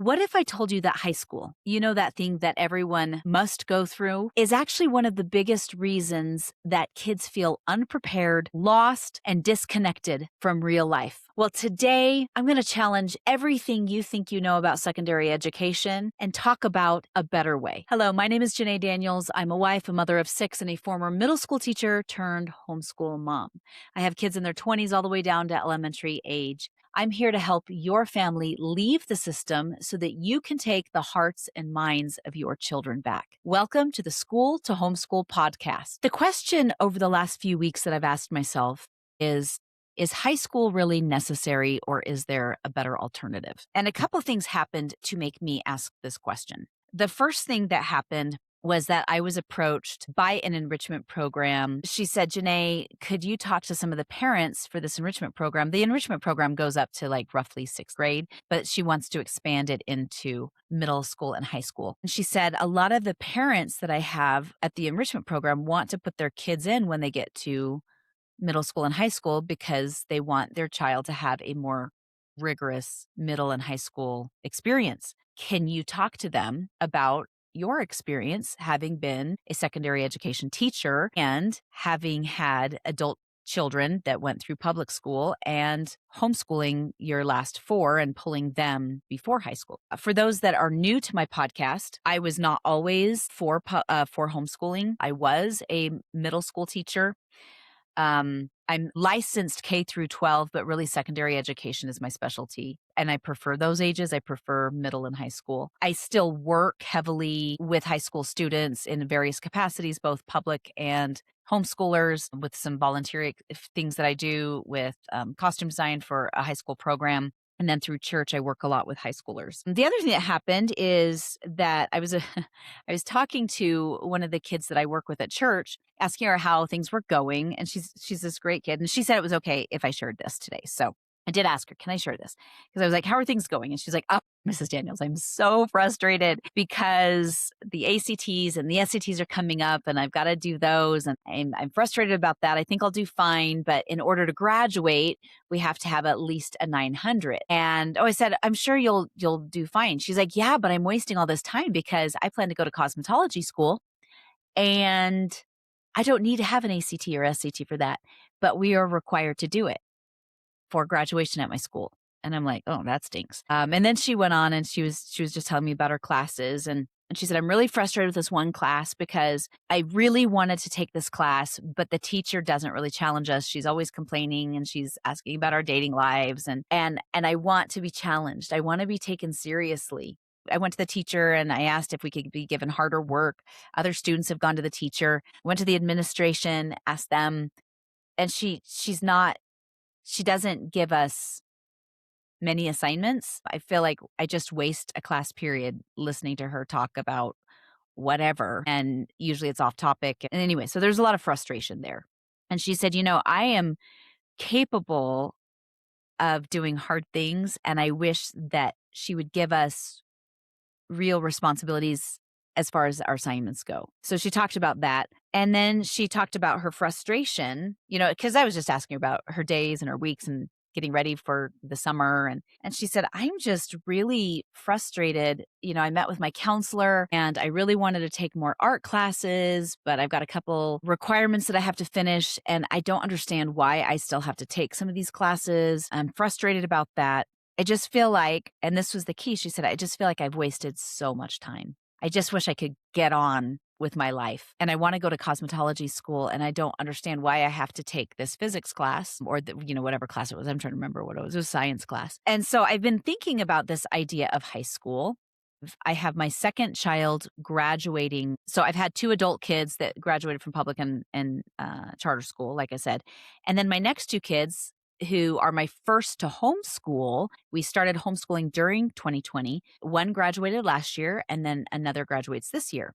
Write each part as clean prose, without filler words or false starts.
What if I told you that high school, that thing that everyone must go through, is actually one of the biggest reasons that kids feel unprepared, lost, and disconnected from real life? Well, today I'm going to challenge everything you think you know about secondary education and talk about a better way. Hello, my name is Janae Daniels. I'm a wife, a mother of 6, and a former middle school teacher turned homeschool mom. I have kids in their 20s all the way down to elementary age. I'm here to help your family leave the system so that you can take the hearts and minds of your children back. Welcome to the School to Homeschool podcast. The question over the last few weeks that I've asked myself is high school really necessary, or is there a better alternative? And a couple of things happened to make me ask this question. The first thing that happened was that I was approached by an enrichment program. She said, Janae, could you talk to some of the parents for this enrichment program? The enrichment program goes up to like roughly 6th grade, but she wants to expand it into middle school and high school. And she said, a lot of the parents that I have at the enrichment program want to put their kids in when they get to middle school and high school because they want their child to have a more rigorous middle and high school experience. Can you talk to them about your experience having been a secondary education teacher and having had adult children that went through public school and homeschooling your last 4 and pulling them before high school? For those that are new to my podcast, I was not always for homeschooling. I was a middle school teacher. I'm licensed K through 12, but really secondary education is my specialty. And I prefer those ages. I prefer middle and high school. I still work heavily with high school students in various capacities, both public and homeschoolers, with some volunteer things that I do with costume design for a high school program. And then through church, I work a lot with high schoolers. The other thing that happened is that I was talking to one of the kids that I work with at church, asking her how things were going. And she's this great kid. And she said it was okay if I shared this today. So I did ask her, can I share this? Because I was like, how are things going? And she's like, oh, Mrs. Daniels, I'm so frustrated because the ACTs and the SATs are coming up and I've got to do those. And I'm frustrated about that. I think I'll do fine. But in order to graduate, we have to have at least a 900. And I said, I'm sure you'll do fine. She's like, yeah, but I'm wasting all this time because I plan to go to cosmetology school and I don't need to have an ACT or SAT for that, but we are required to do it for graduation at my school. And I'm like, oh, that stinks. And then she went on and she was just telling me about her classes. And she said, I'm really frustrated with this one class because I really wanted to take this class, but the teacher doesn't really challenge us. She's always complaining and she's asking about our dating lives. And I want to be challenged. I want to be taken seriously. I went to the teacher and I asked if we could be given harder work. Other students have gone to the teacher, went to the administration, asked them, and she doesn't give us many assignments. I feel like I just waste a class period listening to her talk about whatever. And usually it's off topic. And anyway, so there's a lot of frustration there. And she said, I am capable of doing hard things. And I wish that she would give us real responsibilities as far as our assignments go. So she talked about that. And then she talked about her frustration, because I was just asking her about her days and her weeks and getting ready for the summer. And she said, I'm just really frustrated. I met with my counselor and I really wanted to take more art classes, but I've got a couple requirements that I have to finish. And I don't understand why I still have to take some of these classes. I'm frustrated about that. I just feel like, and this was the key, she said, I just feel like I've wasted so much time. I just wish I could get on with my life. And I want to go to cosmetology school and I don't understand why I have to take this physics class or whatever class it was. I'm trying to remember what it was. It was science class. And so I've been thinking about this idea of high school. I have my second child graduating. So I've had 2 adult kids that graduated from public and charter school, like I said. And then my next 2 kids, who are my first to homeschool. We started homeschooling during 2020. One graduated last year and then another graduates this year.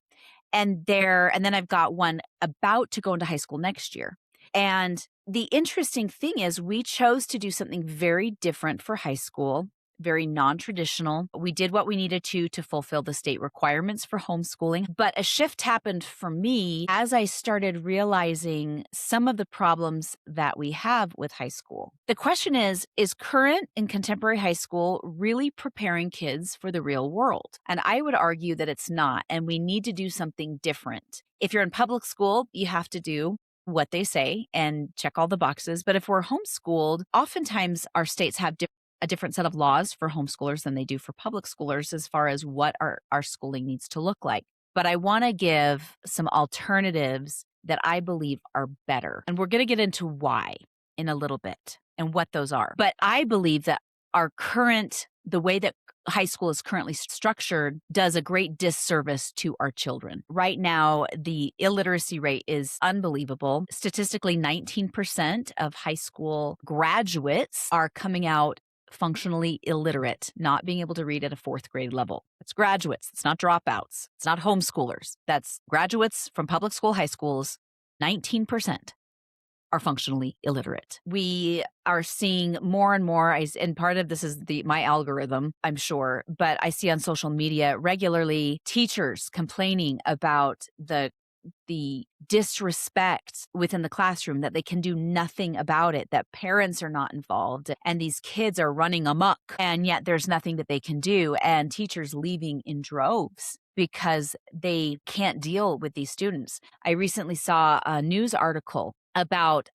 And then I've got one about to go into high school next year. And the interesting thing is we chose to do something very different for high school very non-traditional. We did what we needed to fulfill the state requirements for homeschooling. But a shift happened for me as I started realizing some of the problems that we have with high school. The question is current and contemporary high school really preparing kids for the real world? And I would argue that it's not, and we need to do something different. If you're in public school, you have to do what they say and check all the boxes. But if we're homeschooled, oftentimes our states have a different set of laws for homeschoolers than they do for public schoolers as far as what our schooling needs to look like. But I want to give some alternatives that I believe are better. And we're going to get into why in a little bit and what those are. But I believe that the way that high school is currently structured does a great disservice to our children. Right now, the illiteracy rate is unbelievable. Statistically, 19% of high school graduates are coming out functionally illiterate, not being able to read at a fourth grade level. It's graduates. It's not dropouts. It's not homeschoolers. That's graduates from public school, high schools. 19% are functionally illiterate. We are seeing more and more, and part of this is my algorithm, I'm sure, but I see on social media regularly teachers complaining about the disrespect within the classroom, that they can do nothing about it, that parents are not involved, and these kids are running amok, and yet there's nothing that they can do, and teachers leaving in droves because they can't deal with these students. I recently saw a news article about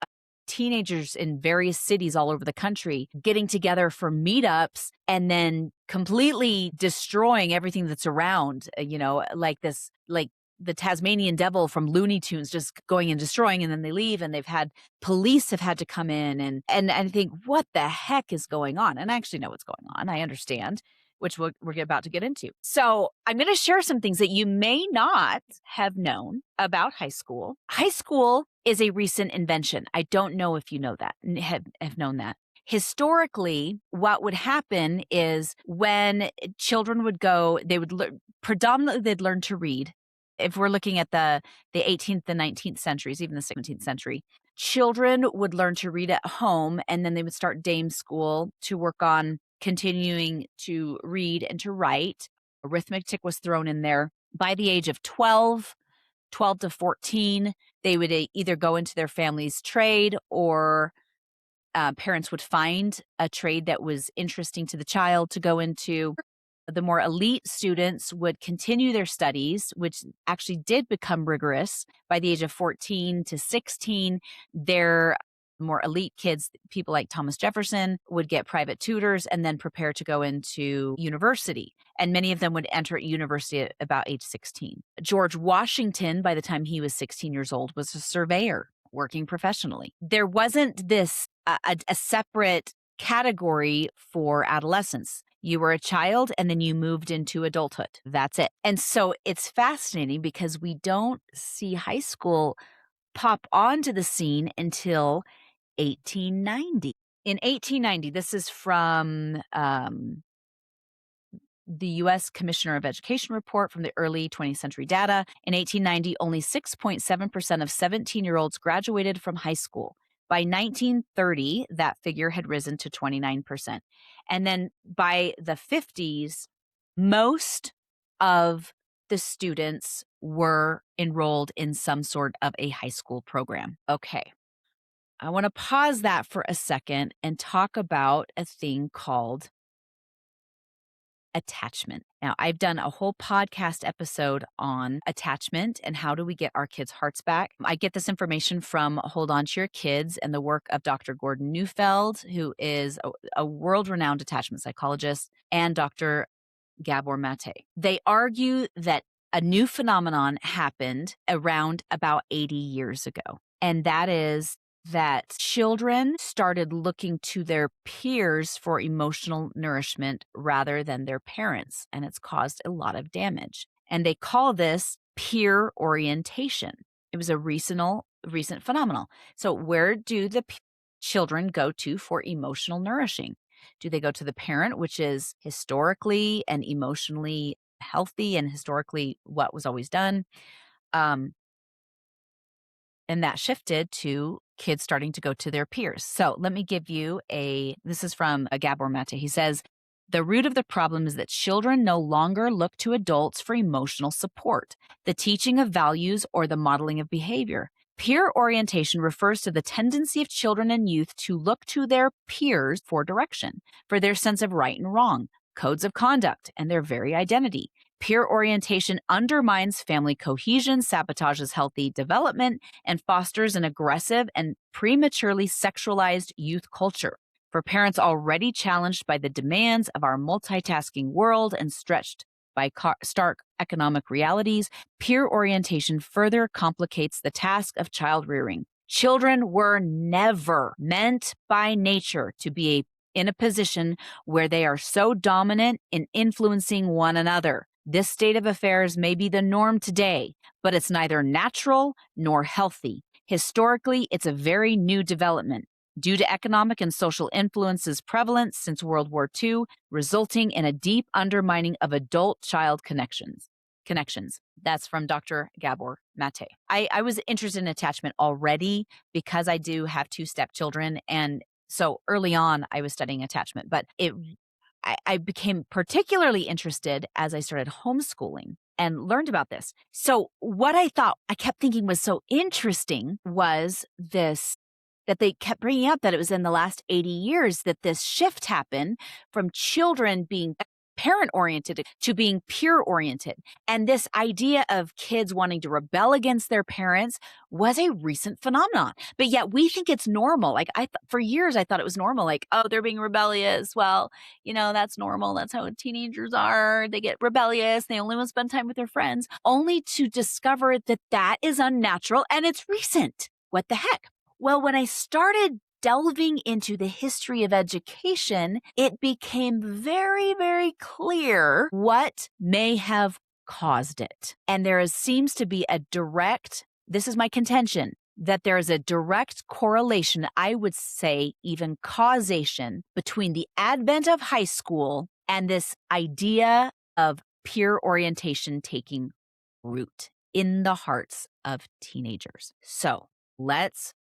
teenagers in various cities all over the country getting together for meetups and then completely destroying everything that's around, like the Tasmanian devil from Looney Tunes, just going and destroying, and then they leave, and police have had to come in and I think, what the heck is going on? And I actually know what's going on. I understand, which we're about to get into. So I'm going to share some things that you may not have known about high school. High school is a recent invention. I don't know if you know that, have known that. Historically, what would happen is when children would go, predominantly they'd learn to read. If we're looking at the 18th and 19th centuries, even the 17th century, children would learn to read at home, and then they would start dame school to work on continuing to read and to write. Arithmetic was thrown in there. By the age of 12 to 14, they would either go into their family's trade, or parents would find a trade that was interesting to the child to go into. The more elite students would continue their studies, which actually did become rigorous. By the age of 14 to 16, their more elite kids, people like Thomas Jefferson, would get private tutors and then prepare to go into university. And many of them would enter university at about age 16. George Washington, by the time he was 16 years old, was a surveyor working professionally. There wasn't this a separate category for adolescence. You were a child and then you moved into adulthood. That's it. And so it's fascinating because we don't see high school pop onto the scene until 1890. In 1890, this is from the U.S. Commissioner of Education report from the early 20th century data. In 1890, only 6.7% of 17-year-olds graduated from high school. By 1930, that figure had risen to 29%. And then by the 50s, most of the students were enrolled in some sort of a high school program. Okay. I want to pause that for a second and talk about a thing called attachment. Now, I've done a whole podcast episode on attachment and how do we get our kids' hearts back. I get this information from Hold On to Your Kids and the work of Dr. Gordon Neufeld, who is a world-renowned attachment psychologist, and Dr. Gabor Mate. They argue that a new phenomenon happened around about 80 years ago, and that is that children started looking to their peers for emotional nourishment rather than their parents, and it's caused a lot of damage. And they call this peer orientation. It was a recent phenomenon. So where do the children go to for emotional nourishing? Do they go to the parent, which is historically and emotionally healthy and historically what was always done? And that shifted to kids starting to go to their peers. So let me give you this is from Gabor Mate. He says, The root of the problem is that children no longer look to adults for emotional support, the teaching of values, or the modeling of behavior. Peer orientation refers to the tendency of children and youth to look to their peers for direction, for their sense of right and wrong, codes of conduct, and their very identity. Peer orientation undermines family cohesion, sabotages healthy development, and fosters an aggressive and prematurely sexualized youth culture. For parents already challenged by the demands of our multitasking world and stretched by stark economic realities, peer orientation further complicates the task of child rearing. Children were never meant by nature to be in a position where they are so dominant in influencing one another. This state of affairs may be the norm today, but it's neither natural nor healthy. Historically, it's a very new development due to economic and social influences prevalent since World War II, resulting in a deep undermining of adult-child connections. That's from Dr. Gabor Mate. I was interested in attachment already because I do have 2 stepchildren, and so early on I was studying attachment, but I became particularly interested as I started homeschooling and learned about this. So what I kept thinking was so interesting was this, that they kept bringing up that it was in the last 80 years that this shift happened from children being parent-oriented to being peer-oriented. And this idea of kids wanting to rebel against their parents was a recent phenomenon. But yet we think it's normal. Like for years, I thought it was normal. Like, oh, they're being rebellious. Well, that's normal. That's how teenagers are. They get rebellious. They only want to spend time with their friends, only to discover that that is unnatural and it's recent. What the heck? Well, when I started delving into the history of education, it became very, very clear what may have caused it. And seems to be this is my contention, that there is a direct correlation, I would say even causation, between the advent of high school and this idea of peer orientation taking root in the hearts of teenagers. So let's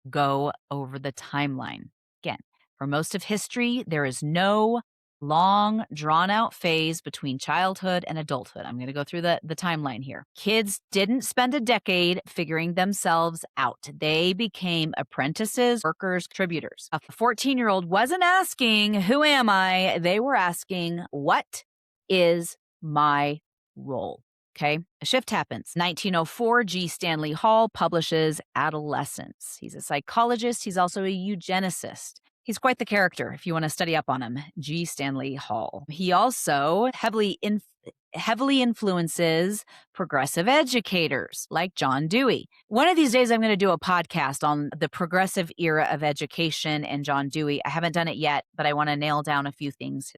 go over the timeline. Again, for most of history, there is no long, drawn-out phase between childhood and adulthood. I'm going to go through the timeline here. Kids didn't spend a decade figuring themselves out. They became apprentices, workers, contributors. A 14-year-old wasn't asking, who am I? They were asking, what is my role? Okay, a shift happens. 1904, G. Stanley Hall publishes Adolescence. He's a psychologist. He's also a eugenicist. He's quite the character if you want to study up on him, G. Stanley Hall. He also heavily influences progressive educators like John Dewey. One of these days, I'm going to do a podcast on the progressive era of education and John Dewey. I haven't done it yet, but I want to nail down a few things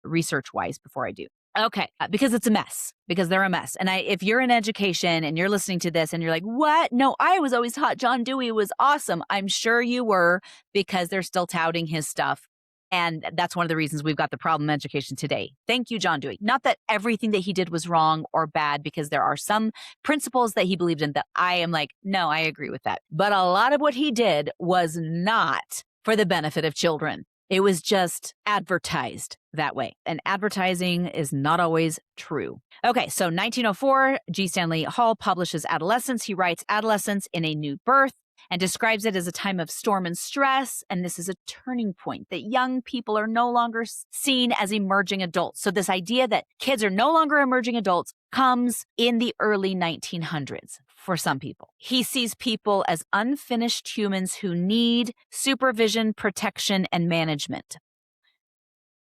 research-wise before I do. Okay, because it's a mess, because they're a mess. And if you're in education and you're listening to this and you're like, what? No, I was always taught John Dewey was awesome. I'm sure you were, because they're still touting his stuff. And that's one of the reasons we've got the problem in education today. Thank you, John Dewey. Not that everything that he did was wrong or bad, because there are some principles that he believed in that I am like, no, I agree with that. But a lot of what he did was not for the benefit of children. It was just advertised that way. And advertising is not always true. Okay, so 1904, G. Stanley Hall publishes Adolescence. He writes Adolescence in a New Birth and describes it as a time of storm and stress. And this is a turning point, that young people are no longer seen as emerging adults. So this idea that kids are no longer emerging adults comes in the early 1900s for some people. He sees people as unfinished humans who need supervision, protection, and management.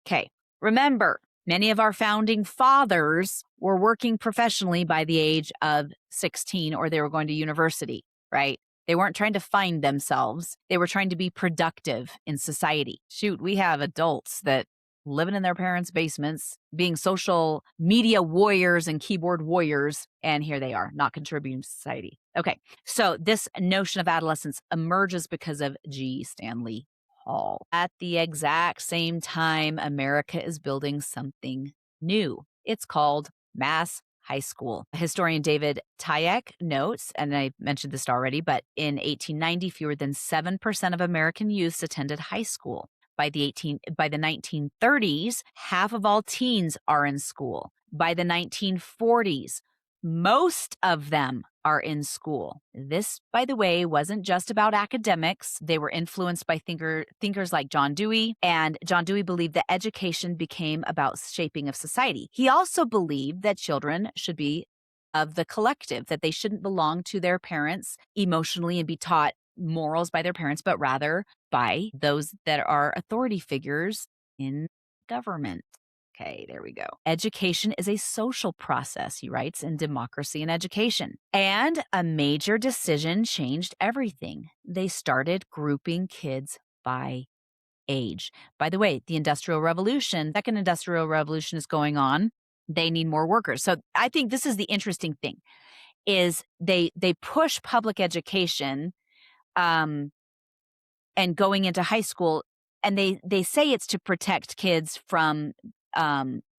Okay, remember, many of our founding fathers were working professionally by the age of 16, or they were going to university, right? They weren't trying to find themselves. They were trying to be productive in society. Shoot, we have adults that living in their parents' basements, being social media warriors and keyboard warriors, and here they are, not contributing to society. Okay, so this notion of adolescence emerges because of G. Stanley Hall. At the exact same time, America is building something new. It's called mass high school. Historian David Tyek notes, and I mentioned this already, but in 1890, fewer than 7% of American youths attended high school. By the 1930s, half of all teens are in school. By the 1940s, most of them are in school. This, by the way, wasn't just about academics. They were influenced by thinkers like John Dewey, and John Dewey believed that education became about shaping of society. He also believed that children should be of the collective, that they shouldn't belong to their parents emotionally and be taught morals by their parents, but rather by those that are authority figures in government. Okay, there we go. Education is a social process, he writes, in democracy and education. And a major decision changed everything. They started grouping kids by age. By the way, the Industrial Revolution, second Industrial Revolution is going on. They need more workers. So I think this is the interesting thing is they push public education um, and going into high school, and they say it's to protect kids from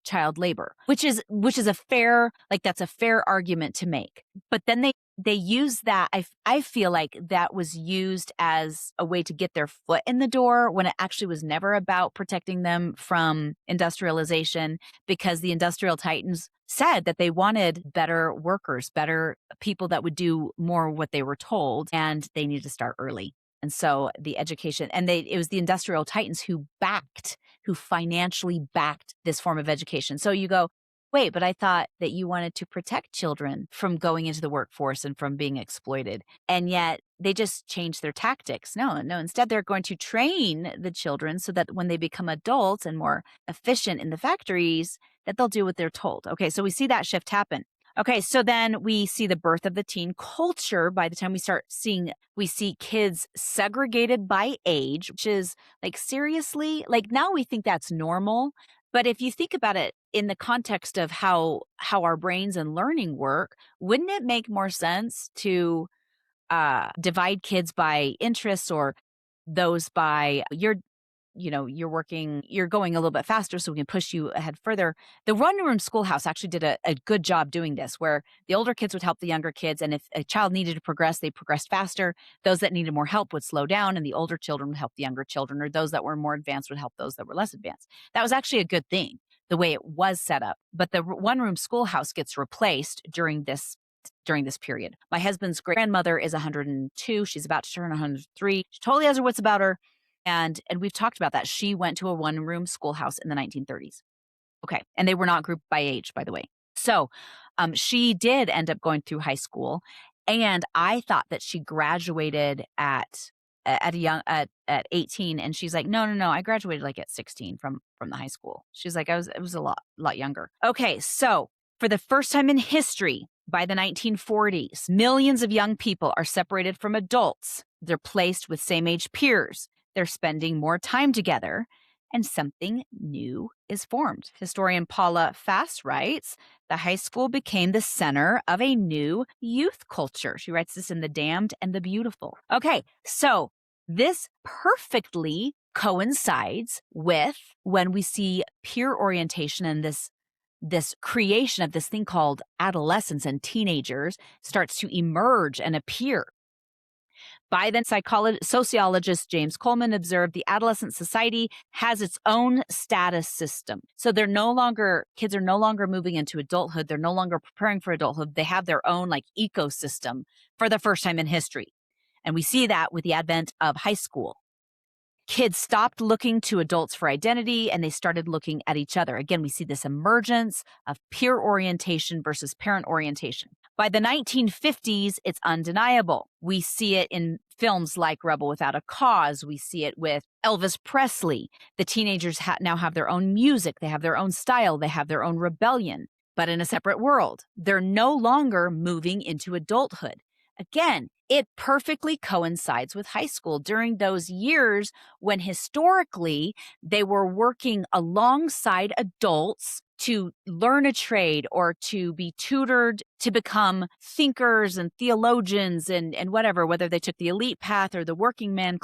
child labor, which is a fair, like, that's a fair argument to make. But then they use that. I feel like that was used as a way to get their foot in the door when it actually was never about protecting them from industrialization, because the industrial titans said that they wanted better workers, better people that would do more what they were told, and they needed to start early. And so the education, and it was the industrial titans who financially backed this form of education. So you go, wait, but I thought that you wanted to protect children from going into the workforce and from being exploited. And yet they just changed their tactics. No, instead they're going to train the children so that when they become adults and more efficient in the factories, that they'll do what they're told. Okay, so we see that shift happen. Okay, so then we see the birth of the teen culture. By the time we see kids segregated by age, which is like, seriously, like, now we think that's normal. But if you think about it in the context of how our brains and learning work, wouldn't it make more sense to divide kids by interests, or those by you're going a little bit faster so we can push you ahead further. The one-room schoolhouse actually did a good job doing this, where the older kids would help the younger kids, and if a child needed to progress, they progressed faster. Those that needed more help would slow down, and the older children would help the younger children, or those that were more advanced would help those that were less advanced. That was actually a good thing, the way it was set up. But the one-room schoolhouse gets replaced during this period. My husband's great grandmother is 102. She's about to turn 103. She totally has her wits about her. And we've talked about that. She went to a one-room schoolhouse in the 1930s. Okay. And they were not grouped by age, by the way. So she did end up going through high school. And I thought that she graduated at 18. And she's like, no, I graduated like at 16 from the high school. She's like, it was a lot younger. Okay. So for the first time in history, by the 1940s, millions of young people are separated from adults. They're placed with same-age peers. They're spending more time together, and something new is formed. Historian Paula Fass writes, the high school became the center of a new youth culture. She writes this in The Damned and the Beautiful. Okay, so this perfectly coincides with when we see peer orientation and this creation of this thing called adolescence and teenagers starts to emerge and appear. By then, sociologist James Coleman observed the adolescent society has its own status system. So kids are no longer moving into adulthood. They're no longer preparing for adulthood. They have their own ecosystem for the first time in history. And we see that with the advent of high school. Kids stopped looking to adults for identity, and they started looking at each other. Again, we see this emergence of peer orientation versus parent orientation. By the 1950s, it's undeniable. We see it in films like Rebel Without a Cause. We see it with Elvis Presley. The teenagers now have their own music. They have their own style. They have their own rebellion, but in a separate world. They're no longer moving into adulthood. Again, it perfectly coincides with high school during those years when historically they were working alongside adults to learn a trade or to be tutored to become thinkers and theologians and whatever, whether they took the elite path or the working man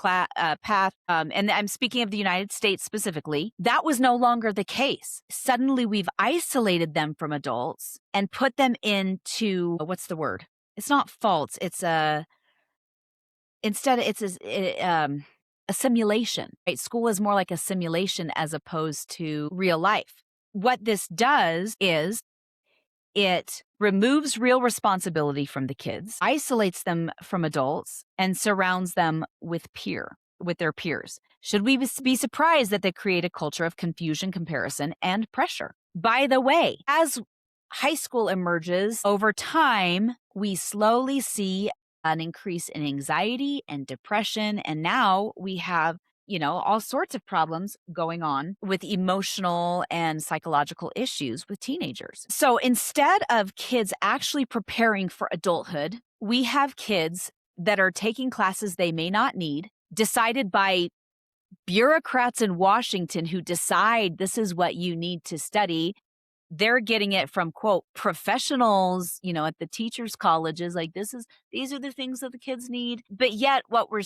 path. And I'm speaking of the United States specifically. That was no longer the case. Suddenly we've isolated them from adults and put them into, what's the word? It's not faults. It's a simulation, right? School is more like a simulation as opposed to real life. What this does is it removes real responsibility from the kids, isolates them from adults, and surrounds them with their peers. Should we be surprised that they create a culture of confusion, comparison, and pressure? By the way, as high school emerges over time, we slowly see an increase in anxiety and depression. And now we have all sorts of problems going on with emotional and psychological issues with teenagers. So instead of kids actually preparing for adulthood, we have kids that are taking classes they may not need, decided by bureaucrats in Washington who decide this is what you need to study. They're getting it from, quote, professionals, at the teachers' colleges. Like, these are the things that the kids need. But yet what we're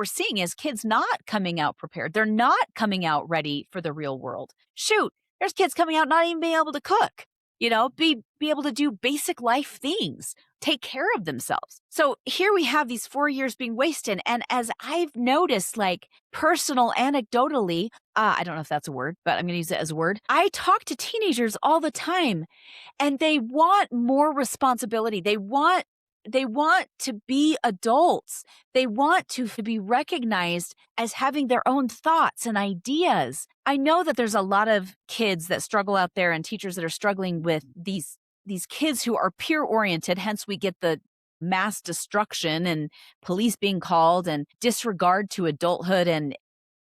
seeing is kids not coming out prepared. They're not coming out ready for the real world. Shoot, there's kids coming out not even being able to cook, be able to do basic life things, take care of themselves. So here we have these 4 years being wasted. And as I've noticed, like personal anecdotally, I don't know if that's a word, but I'm going to use it as a word. I talk to teenagers all the time and they want more responsibility. They want to be adults. They want to be recognized as having their own thoughts and ideas. I know that there's a lot of kids that struggle out there and teachers that are struggling with these kids who are peer oriented. Hence we get the mass destruction and police being called and disregard to adulthood and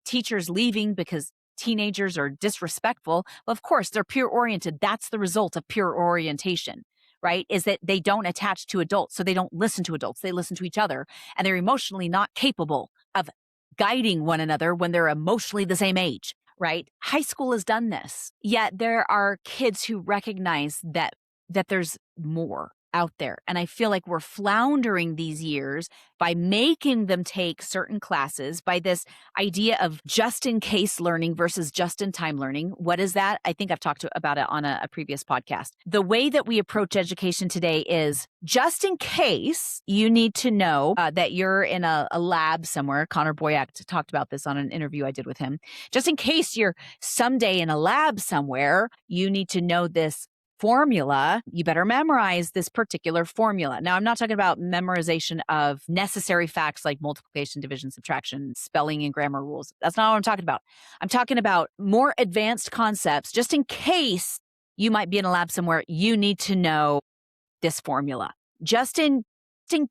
teachers leaving because teenagers are disrespectful. Well, of course, they're peer oriented. That's the result of peer orientation, right? Is that they don't attach to adults. So they don't listen to adults. They listen to each other, and they're emotionally not capable of guiding one another when they're emotionally the same age, right? High school has done this. Yet there are kids who recognize that there's more out there. And I feel like we're floundering these years by making them take certain classes, by this idea of just in case learning versus just in time learning. What is that? I think I've talked about it on a previous podcast. The way that we approach education today is just in case you need to know that you're in a lab somewhere. Connor Boyack talked about this on an interview I did with him. Just in case you're someday in a lab somewhere, you need to know this formula, you better memorize this particular formula. Now, I'm not talking about memorization of necessary facts like multiplication, division, subtraction, spelling, and grammar rules. That's not what I'm talking about. I'm talking about more advanced concepts. Just in case you might be in a lab somewhere, you need to know this formula. Just in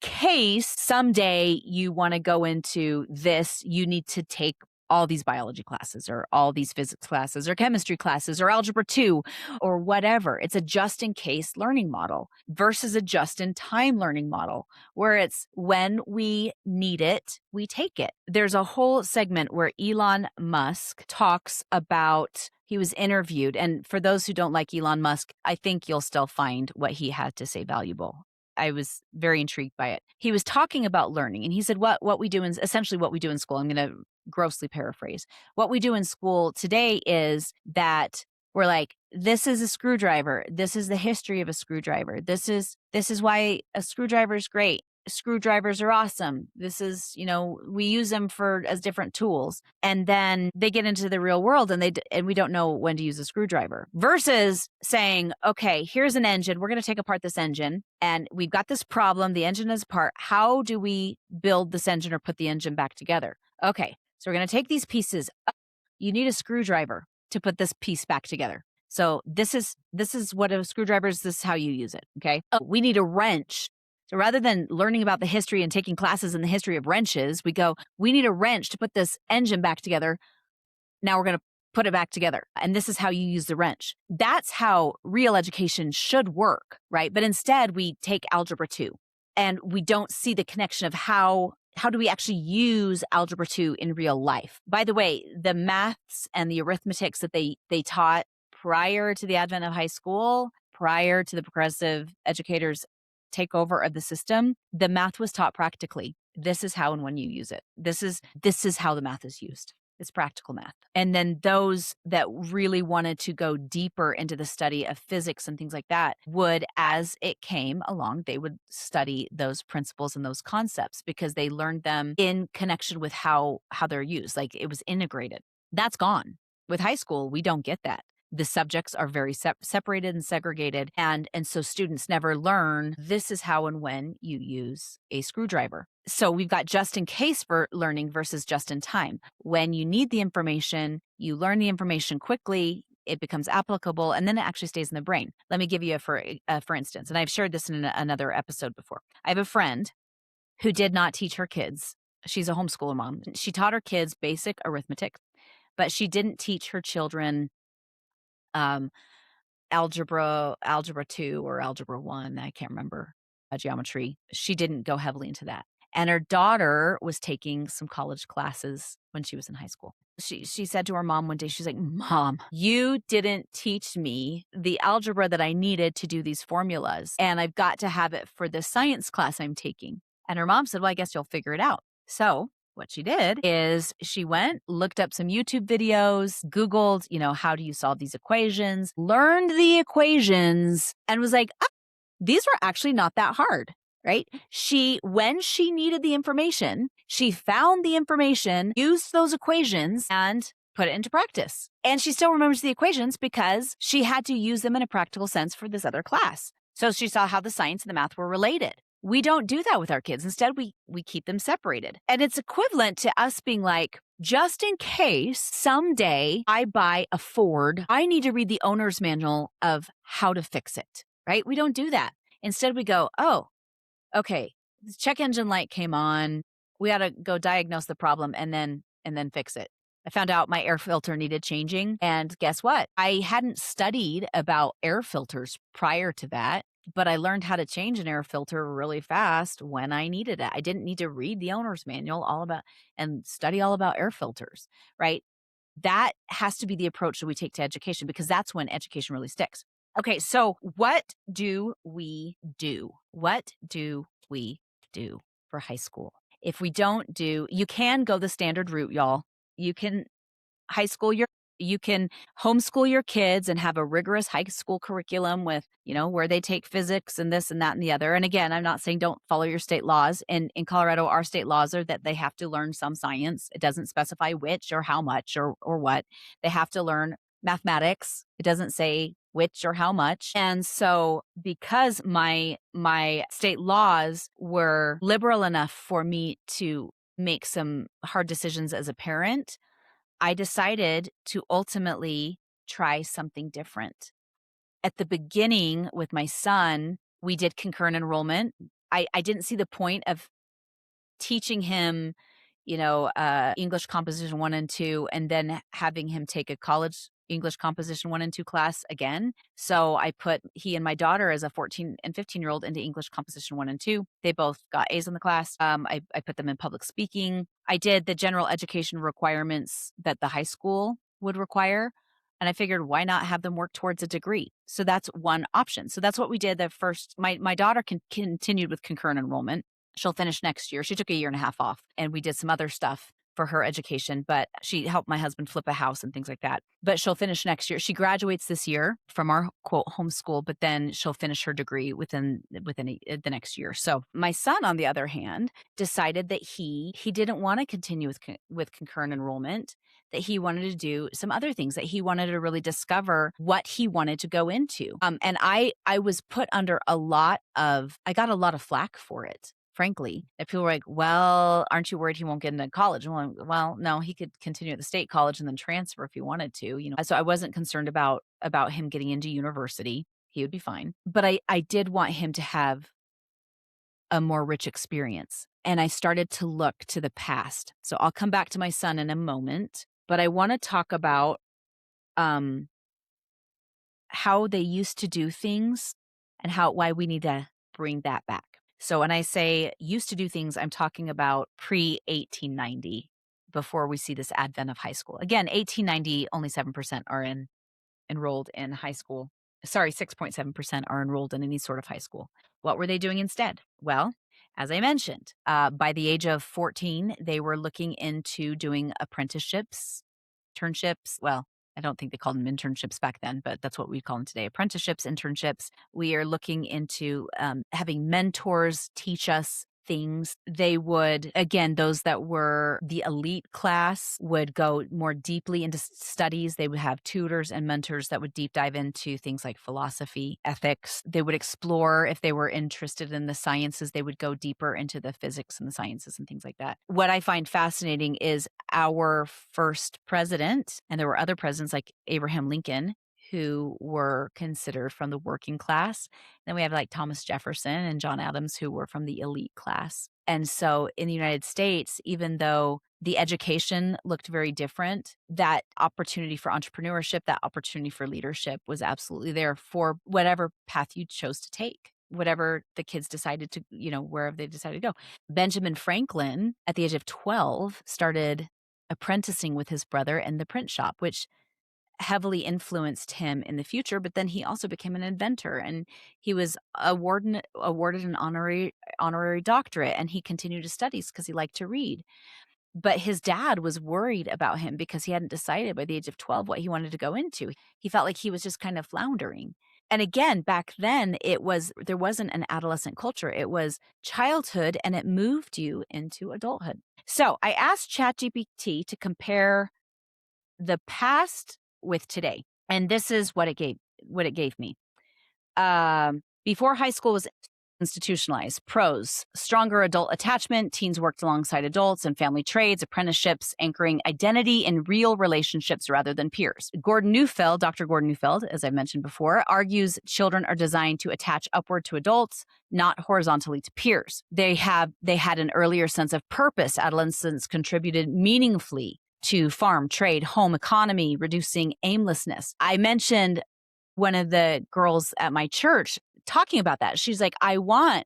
case someday you want to go into this, you need to take all these biology classes or all these physics classes or chemistry classes or algebra 2 or whatever. It's a just in case learning model versus a just in time learning model where it's when we need it, we take it. There's a whole segment where Elon Musk talks about, he was interviewed. And for those who don't like Elon Musk, I think you'll still find what he had to say valuable. I was very intrigued by it. He was talking about learning and he said, what we do in essentially what we do in school, I'm going to grossly paraphrase. What we do in school today is that we're like, this is a screwdriver. This is the history of a screwdriver. This is why a screwdriver is great. Screwdrivers are awesome. This is, we use them as different tools. And then they get into the real world and we don't know when to use a screwdriver versus saying, okay, here's an engine. We're going to take apart this engine and we've got this problem. The engine is apart. How do we build this engine or put the engine back together? Okay. So we're going to take these pieces. You need a screwdriver to put this piece back together. So this is what a screwdriver is. This is how you use it. Okay. We need a wrench. So rather than learning about the history and taking classes in the history of wrenches, we need a wrench to put this engine back together. Now we're going to put it back together. And this is how you use the wrench. That's how real education should work, right? But instead we take algebra 2 and we don't see the connection of how do we actually use algebra 2 in real life? By the way, the maths and the arithmetics that they taught prior to the advent of high school, prior to the progressive educators' takeover of the system, the math was taught practically. This is how and when you use it. This is how the math is used. It's practical math. And then those that really wanted to go deeper into the study of physics and things like that would, as it came along, they would study those principles and those concepts because they learned them in connection with how they're used. Like it was integrated. That's gone. With high school, we don't get that. The subjects are very separated and segregated. And so students never learn this is how and when you use a screwdriver. So we've got just in case for learning versus just in time. When you need the information, you learn the information quickly, it becomes applicable, and then it actually stays in the brain. Let me give you for instance, and I've shared this in another episode before. I have a friend who did not teach her kids. She's a homeschooler mom. She taught her kids basic arithmetic, but she didn't teach her children um, algebra 2 or algebra 1, I can't remember, geometry. She didn't go heavily into that. And her daughter was taking some college classes when she was in high school. She said to her mom one day, she's like, "Mom, you didn't teach me the algebra that I needed to do these formulas, and I've got to have it for the science class I'm taking." And her mom said, "Well, I guess you'll figure it out." So what she did is she went, looked up some YouTube videos, Googled, how do you solve these equations, learned the equations, and was like, "Oh, these were actually not that hard." Right? When she needed the information, she found the information, used those equations, and put it into practice. And she still remembers the equations because she had to use them in a practical sense for this other class. So she saw how the science and the math were related. We don't do that with our kids. Instead, we keep them separated. And it's equivalent to us being like, just in case someday I buy a Ford, I need to read the owner's manual of how to fix it, right? We don't do that. Instead, we go, oh, okay, the check engine light came on. We got to go diagnose the problem and then fix it. I found out my air filter needed changing. And guess what? I hadn't studied about air filters prior to that, but I learned how to change an air filter really fast when I needed it. I didn't need to read the owner's manual and study all about air filters, right? That has to be the approach that we take to education because that's when education really sticks. Okay, so what do we do? What do we do for high school? If we don't do, you can go the standard route, y'all. You can you can homeschool your kids and have a rigorous high school curriculum with, where they take physics and this and that and the other. And again, I'm not saying don't follow your state laws. In Colorado, our state laws are that they have to learn some science. It doesn't specify which or how much or what. They have to learn mathematics. It doesn't say which or how much. And so because my state laws were liberal enough for me to make some hard decisions as a parent, I decided to ultimately try something different. At the beginning with my son, we did concurrent enrollment. I didn't see the point of teaching him, English composition 1 and 2, and then having him take a college English composition 1 and 2 class again. So I put he and my daughter as a 14 and 15-year-old into English composition 1 and 2. They both got A's in the class. I put them in public speaking. I did the general education requirements that the high school would require. And I figured, why not have them work towards a degree? So that's one option. So that's what we did. My daughter continued with concurrent enrollment. She'll finish next year. She took a year and a half off, and we did some other stuff for her education, but she helped my husband flip a house and things like that. But she'll finish next year. She graduates this year from our quote homeschool, but then she'll finish her degree within the next year. So my son, on the other hand, decided that he didn't want to continue with concurrent enrollment, that he wanted to do some other things, that he wanted to really discover what he wanted to go into. And I was put under I got a lot of flack for it. Frankly, if people were like, "Well, aren't you worried he won't get into college?" Well, no, he could continue at the state college and then transfer if he wanted to, So I wasn't concerned about him getting into university. He would be fine. But I did want him to have a more rich experience. And I started to look to the past. So I'll come back to my son in a moment, but I want to talk about how they used to do things and why we need to bring that back. So when I say used to do things, I'm talking about pre-1890, before we see this advent of high school. Again, 1890, only 7% are enrolled in high school. Sorry, 6.7% are enrolled in any sort of high school. What were they doing instead? Well, As I mentioned, by the age of 14, they were looking into doing apprenticeships, internships. Well, I don't think they called them internships back then, but that's what we call them today, apprenticeships, internships. We are looking into having mentors teach us things. They would, again, those that were the elite class would go more deeply into studies. They would have tutors and mentors that would deep dive into things like philosophy, ethics. They would explore, if they were interested in the sciences, they would go deeper into the physics and the sciences and things like that. What I find fascinating is our first president, and there were other presidents like Abraham Lincoln, who were considered from the working class. Then we have like Thomas Jefferson and John Adams, who were from the elite class. And so in the United States, even though the education looked very different, that opportunity for entrepreneurship, that opportunity for leadership was absolutely there for whatever path you chose to take, whatever the kids decided to, wherever they decided to go. Benjamin Franklin, at the age of 12, started apprenticing with his brother in the print shop, which heavily influenced him in the future, but then he also became an inventor, and he was awarded an honorary doctorate, and he continued his studies because he liked to read. But his dad was worried about him because he hadn't decided by the age of 12 what he wanted to go into. He felt like he was just kind of floundering. And again, back then there wasn't an adolescent culture. It was childhood, and it moved you into adulthood. So I asked ChatGPT to compare the past with today. And this is what it gave me. Before high school was institutionalized. Pros: stronger adult attachment, teens worked alongside adults and family trades, apprenticeships, anchoring identity in real relationships rather than peers. Dr. Gordon Neufeld, as I mentioned before, argues children are designed to attach upward to adults, not horizontally to peers. They had an earlier sense of purpose. Adolescents contributed meaningfully to farm, trade, home economy, reducing aimlessness. I mentioned one of the girls at my church talking about that. She's like, I want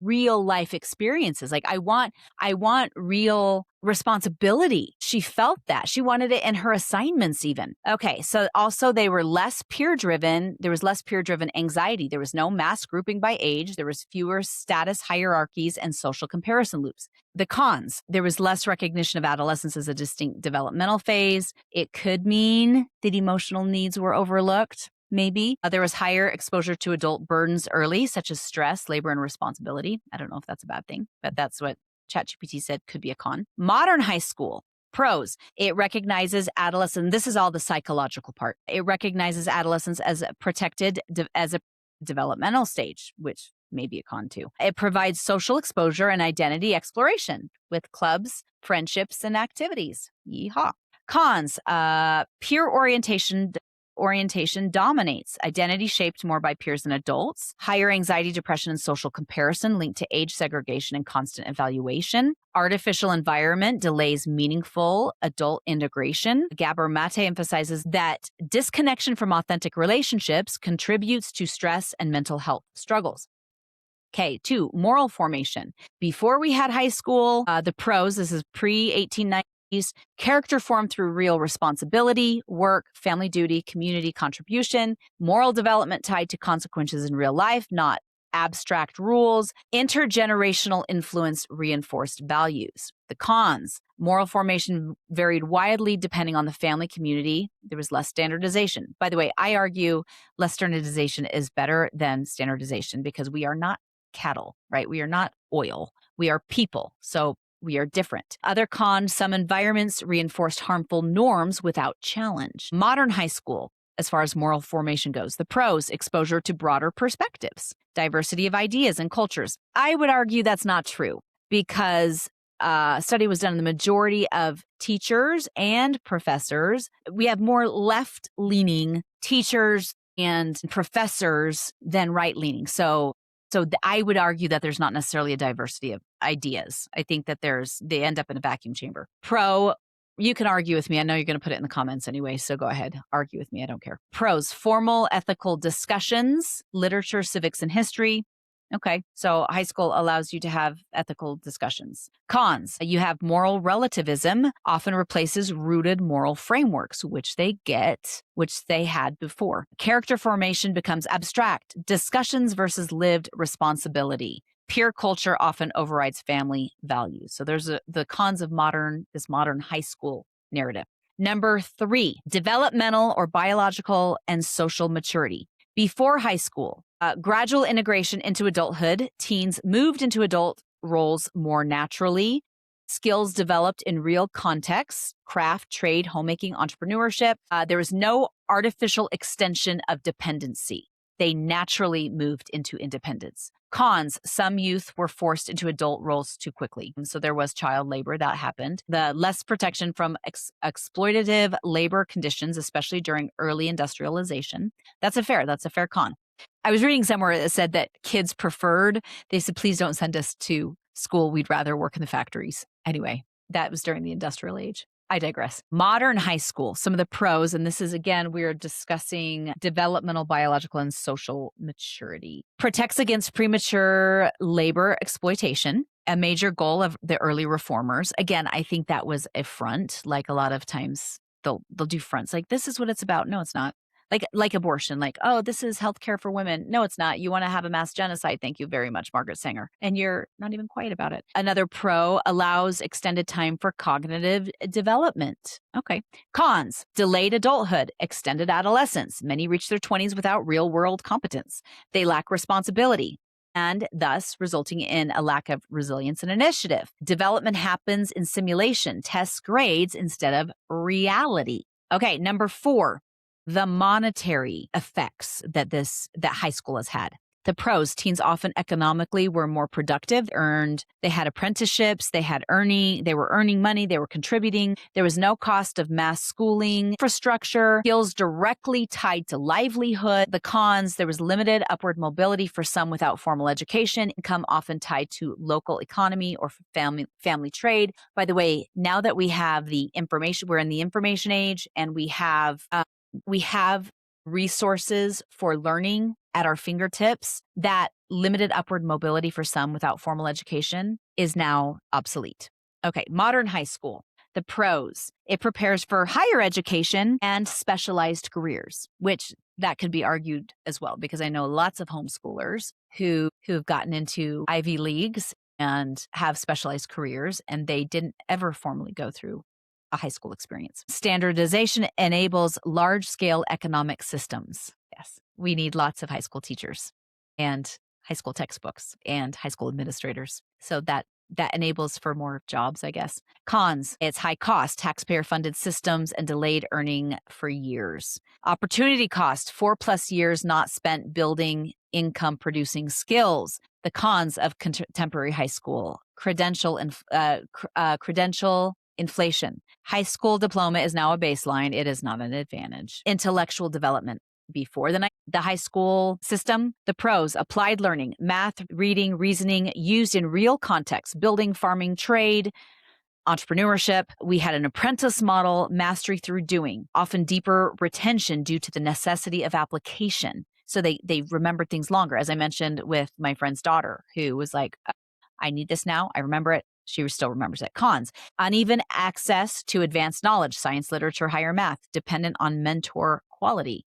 real life experiences. Like I want real responsibility. She felt that. She wanted it in her assignments even. Okay. So also they were less peer driven. There was less peer driven anxiety. There was no mass grouping by age. There was fewer status hierarchies and social comparison loops. The cons: there was less recognition of adolescence as a distinct developmental phase. It could mean that emotional needs were overlooked. Maybe. There was higher exposure to adult burdens early, such as stress, labor, and responsibility. I don't know if that's a bad thing, but that's what ChatGPT said could be a con. Modern high school. Pros: it recognizes adolescence. This is all the psychological part. It recognizes adolescence as a developmental stage, which may be a con too. It provides social exposure and identity exploration with clubs, friendships, and activities. Yeehaw. Cons: peer orientation dominates. Identity shaped more by peers than adults. Higher anxiety, depression, and social comparison linked to age segregation and constant evaluation. Artificial environment delays meaningful adult integration. Gabor Mate emphasizes that disconnection from authentic relationships contributes to stress and mental health struggles. Okay, 2, moral formation. Before we had high school, the pros, this is pre-1890s, character formed through real responsibility, work, family duty, community contribution, moral development tied to consequences in real life, not abstract rules, intergenerational influence reinforced values. The cons: moral formation varied widely depending on the family community. There was less standardization. By the way, I argue less standardization is better than standardization because we are not cattle, right? We are not oil. We are people. So we are different. Other cons: some environments reinforced harmful norms without challenge. Modern high school, as far as moral formation goes. The pros: exposure to broader perspectives, diversity of ideas and cultures. I would argue that's not true because a study was done in the majority of teachers and professors. We have more left-leaning teachers and professors than right-leaning. So I would argue that there's not necessarily a diversity of ideas. I think that they end up in a vacuum chamber. Pro: you can argue with me. I know you're going to put it in the comments anyway, so go ahead. Argue with me. I don't care. Pros: formal ethical discussions, literature, civics, and history. Okay, so high school allows you to have ethical discussions. Cons: you have moral relativism, often replaces rooted moral frameworks, which they had before. Character formation becomes abstract, discussions versus lived responsibility. Peer culture often overrides family values. So there's the cons of this modern high school narrative. Number 3, developmental or biological and social maturity. Before high school, gradual integration into adulthood, teens moved into adult roles more naturally. Skills developed in real contexts, craft, trade, homemaking, entrepreneurship. There was no artificial extension of dependency. They naturally moved into independence. Cons, some youth were forced into adult roles too quickly. So there was child labor that happened. The less protection from exploitative labor conditions, especially during early industrialization. That's a fair con. I was reading somewhere that said that kids they said, please don't send us to school. We'd rather work in the factories. Anyway, that was during the industrial age. I digress. Modern high school, some of the pros, and this is again, we're discussing developmental, biological, and social maturity. Protects against premature labor exploitation, a major goal of the early reformers. Again, I think that was a front. Like a lot of times they'll do fronts like, this is what it's about. No, it's not. Like abortion, like, oh, this is healthcare for women. No, it's not. You want to have a mass genocide. Thank you very much, Margaret Sanger. And you're not even quiet about it. Another pro, allows extended time for cognitive development. Okay. Cons, delayed adulthood, extended adolescence. Many reach their 20s without real world competence. They lack responsibility, and thus resulting in a lack of resilience and initiative. Development happens in simulation, tests, grades instead of reality. Okay. Number 4. The monetary effects that high school has had. The pros, teens often economically were more productive, they had apprenticeships, they were earning money, they were contributing. There was no cost of mass schooling, infrastructure, skills directly tied to livelihood. The cons, there was limited upward mobility for some without formal education, income often tied to local economy or family trade. By the way, now that we have the information, we're in the information age, and we have resources for learning at our fingertips. That limited upward mobility for some without formal education is now obsolete. Okay, modern high school. The pros, it prepares for higher education and specialized careers, which that could be argued as well, because I know lots of homeschoolers who have gotten into Ivy Leagues and have specialized careers, and they didn't ever formally go through a high school experience. Standardization enables large-scale economic systems. Yes, we need lots of high school teachers and high school textbooks and high school administrators. So that enables for more jobs, I guess. Cons, it's high cost, taxpayer-funded systems, and delayed earning for years. Opportunity cost, 4+ years not spent building income-producing skills. The cons of contemporary high school, credential inflation. High school diploma is now a baseline. It is not an advantage. Intellectual development. Before the high school system, the pros, applied learning, math, reading, reasoning, used in real context, building, farming, trade, entrepreneurship. We had an apprentice model, mastery through doing, often deeper retention due to the necessity of application. So they remembered things longer. As I mentioned with my friend's daughter, who was like, I need this now. I remember it. She still remembers it. Cons, uneven access to advanced knowledge, science, literature, higher math, dependent on mentor quality,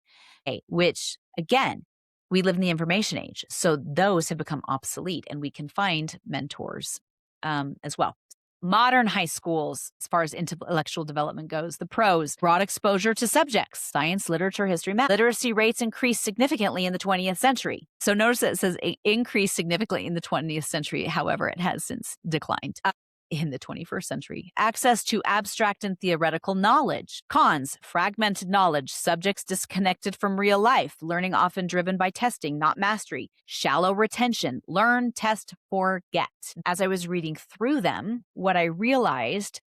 which again, we live in the information age. So those have become obsolete, and we can find mentors as well. Modern high schools, as far as intellectual development goes, the pros, broad exposure to subjects, science, literature, history, math. Literacy rates increased significantly in the 20th century. So notice that it says increased significantly in the 20th century. However, it has since declined in the 21st century. Access to abstract and theoretical knowledge. Cons, fragmented knowledge, subjects disconnected from real life, learning often driven by testing, not mastery, shallow retention, learn, test, forget. As I was reading through them, what I realized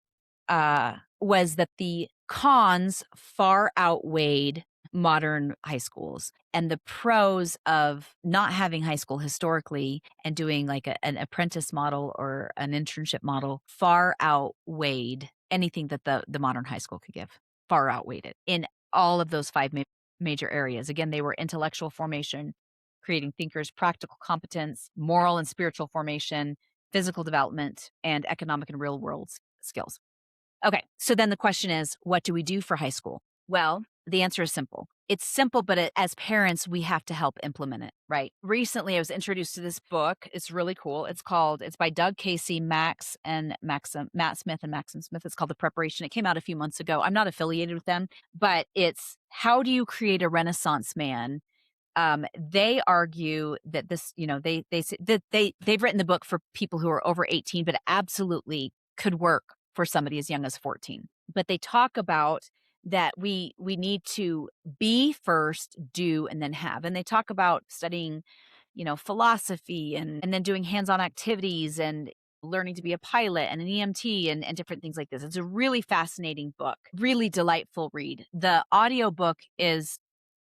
was that the cons far outweighed modern high schools, and the pros of not having high school historically and doing like an apprentice model or an internship model far outweighed anything that the modern high school could give. Far outweighed it in all of those 5 major areas. Again, they were intellectual formation, creating thinkers, practical competence, moral and spiritual formation, physical development, and economic and real world skills. Okay, so then the question is, what do we do for high school? Well, the answer is simple. it's simple, but as parents, we have to help implement it, right? Recently, I was introduced to this book. It's really cool. It's by Doug Casey, Matt Smith and Maxim Smith. It's called The Preparation. It came out a few months ago. I'm not affiliated with them, but it's how do you create a Renaissance man. They argue that this, they say that they've written the book for people who are over 18, but it absolutely could work for somebody as young as 14. But they talk about that we need to be first, do, and then have. And they talk about studying, philosophy and then doing hands-on activities and learning to be a pilot and an EMT and different things like this. It's a really fascinating book, really delightful read. The audiobook is,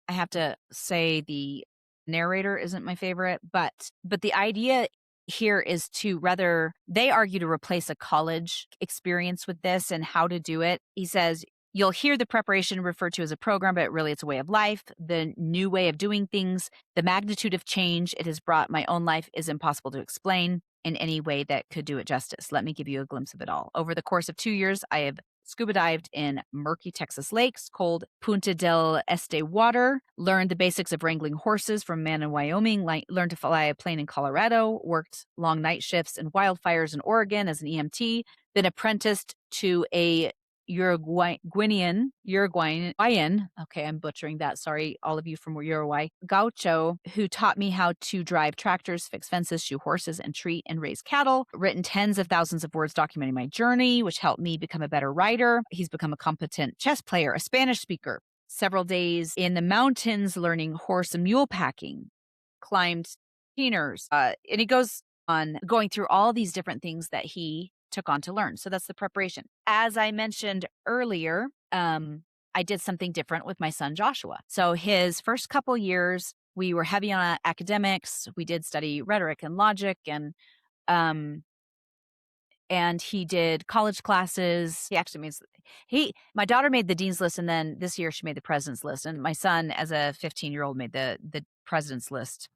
I have to say, the narrator isn't my favorite, but the idea here is to rather, they argue to replace a college experience with this and how to do it. He says, you'll hear the preparation referred to as a program, but really it's a way of life, the new way of doing things, the magnitude of change it has brought my own life is impossible to explain in any way that could do it justice. Let me give you a glimpse of it all. Over the course of 2 years, I have scuba dived in murky Texas lakes, cold Punta del Este water, learned the basics of wrangling horses from a man in Wyoming, learned to fly a plane in Colorado, worked long night shifts in wildfires in Oregon as an EMT, been apprenticed to a Uruguayan, okay, I'm butchering that. Sorry, all of you from Uruguay, gaucho, who taught me how to drive tractors, fix fences, shoe horses, and treat and raise cattle, written tens of thousands of words documenting my journey, which helped me become a better writer. He's become a competent chess player, a Spanish speaker, several days in the mountains learning horse and mule packing, climbed keeners, and he goes on going through all these different things that he took on to learn. So that's the preparation. As I mentioned earlier, I did something different with my son Joshua. So his first couple years, we were heavy on academics. We did study rhetoric and logic, and he did college classes. He actually means my daughter made the dean's list, and then this year she made the president's list. And my son, as a 15-year-old, made the president's list.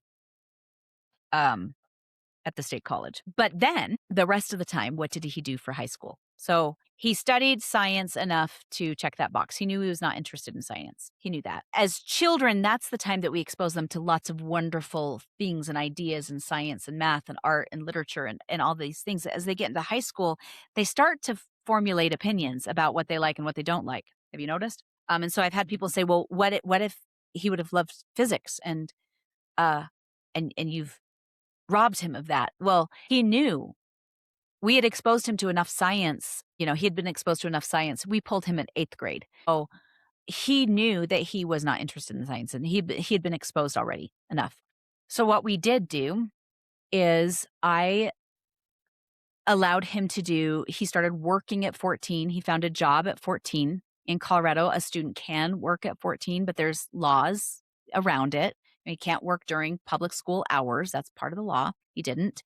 At the state college. But then the rest of the time, what did he do for high school? So he studied science enough to check that box. He knew he was not interested in science. He knew that. As children, that's the time that we expose them to lots of wonderful things and ideas in science and math and art and literature and all these things. As they get into high school, they start to formulate opinions about what they like and what they don't like. Have you noticed? And so I've had people say, well, what if he would have loved physics and you've robbed him of that? Well, he knew we had exposed him to enough science. He had been exposed to enough science. We pulled him in 8th grade. Oh, he knew that he was not interested in science, and he had been exposed already enough. So what we did do is I allowed him he started working at 14. He found a job at 14 in Colorado. A student can work at 14, but there's laws around it. He can't work during public school hours. That's part of the law. He didn't.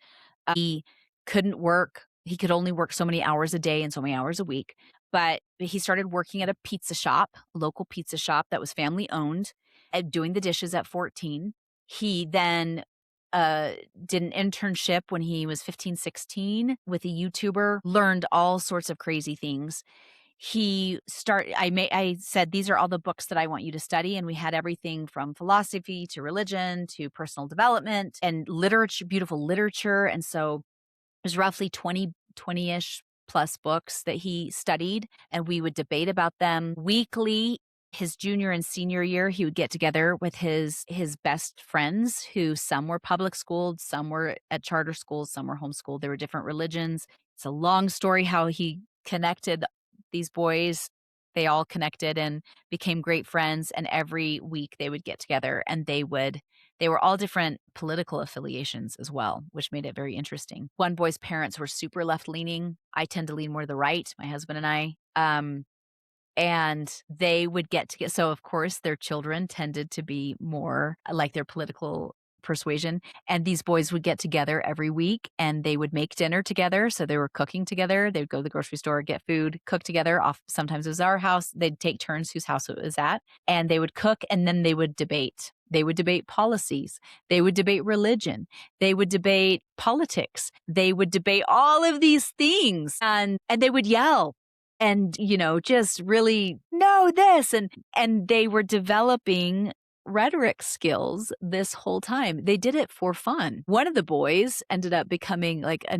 He couldn't work. He could only work so many hours a day and so many hours a week. But he started working at a pizza shop, a local pizza shop that was family owned, doing the dishes at 14. He then did an internship when he was 15, 16 with a YouTuber, learned all sorts of crazy things. I said, these are all the books that I want you to study. And we had everything from philosophy to religion to personal development and literature, beautiful literature. And so there's roughly 20-ish plus books that he studied, and we would debate about them weekly. His junior and senior year, he would get together with his best friends, who some were public schooled, some were at charter schools, some were homeschooled. There were different religions. It's a long story how he connected these boys. They all connected and became great friends. And every week they would get together, and they were all different political affiliations as well, which made it very interesting. One boy's parents were super left-leaning. I tend to lean more to the right, my husband and I. And they would get together. So, of course, their children tended to be more like their political persuasion. And these boys would get together every week, and they would make dinner together. So they were cooking together. They would go to the grocery store, get food, cook together. Sometimes it was our house. They'd take turns whose house it was at, and they would cook, and then they would debate. They would debate policies. They would debate religion. They would debate politics. They would debate all of these things, and they would yell. and, just really know this. And they were developing rhetoric skills this whole time. They did it for fun. One of the boys ended up becoming like a